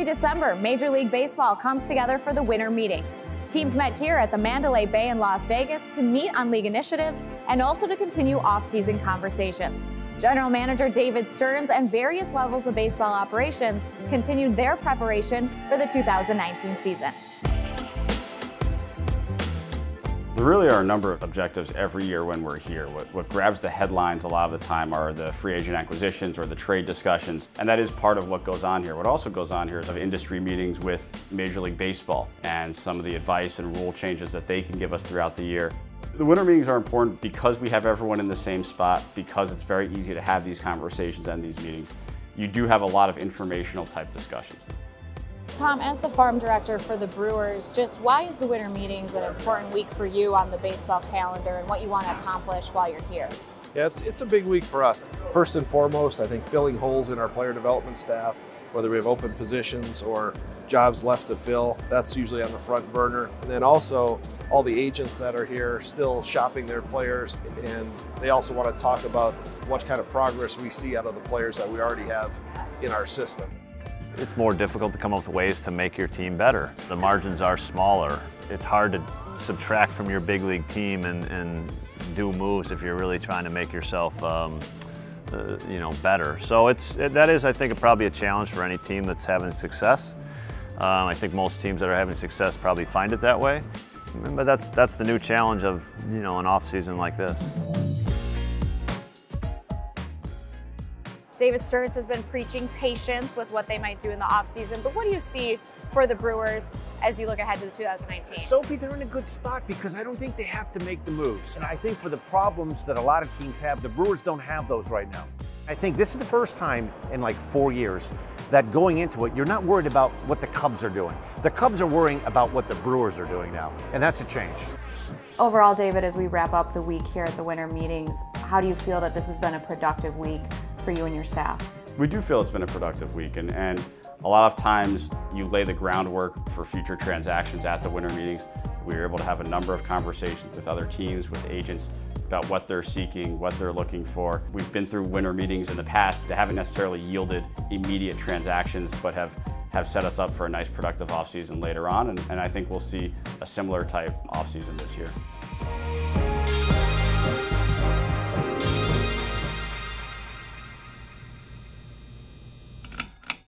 December, Major League Baseball comes together for the winter meetings. Teams met here at the Mandalay Bay in Las Vegas to meet on league initiatives and also to continue off-season conversations. General Manager David Stearns and various levels of baseball operations continued their preparation for the 2019 season. There really are a number of objectives every year when we're here. What grabs the headlines a lot of the time are the free agent acquisitions or the trade discussions, and that is part of what goes on here. What also goes on here is industry meetings with Major League Baseball and some of the advice and rule changes that they can give us throughout the year. The winter meetings are important because we have everyone in the same spot, because it's very easy to have these conversations and these meetings. You do have a lot of informational type discussions. Tom, as the farm director for the Brewers, just why is the winter meetings an important week for you on the baseball calendar and what you want to accomplish while you're here? Yeah, it's a big week for us. First and foremost, I think filling holes in our player development staff, whether we have open positions or jobs left to fill, that's usually on the front burner. And then also all the agents that are here still shopping their players, and they also want to talk about what kind of progress we see out of the players that we already have in our system. It's more difficult to come up with ways to make your team better. The margins are smaller. It's hard to subtract from your big league team and do moves if you're really trying to make yourself better. So that is, I think, probably a challenge for any team that's having success. I think most teams that are having success probably find it that way. But that's the new challenge of an off season like this. David Stearns has been preaching patience with what they might do in the offseason, but what do you see for the Brewers as you look ahead to the 2019? Sophie, they're in a good spot because I don't think they have to make the moves. And I think for the problems that a lot of teams have, the Brewers don't have those right now. I think this is the first time in like 4 years that going into it, you're not worried about what the Cubs are doing. The Cubs are worrying about what the Brewers are doing now, and that's a change. Overall, David, as we wrap up the week here at the winter meetings, how do you feel that this has been a productive week for you and your staff? We do feel it's been a productive week, and a lot of times you lay the groundwork for future transactions at the winter meetings. We were able to have a number of conversations with other teams, with agents, about what they're seeking, what they're looking for. We've been through winter meetings in the past that haven't necessarily yielded immediate transactions, but have set us up for a nice productive offseason later on, and I think we'll see a similar type offseason this year.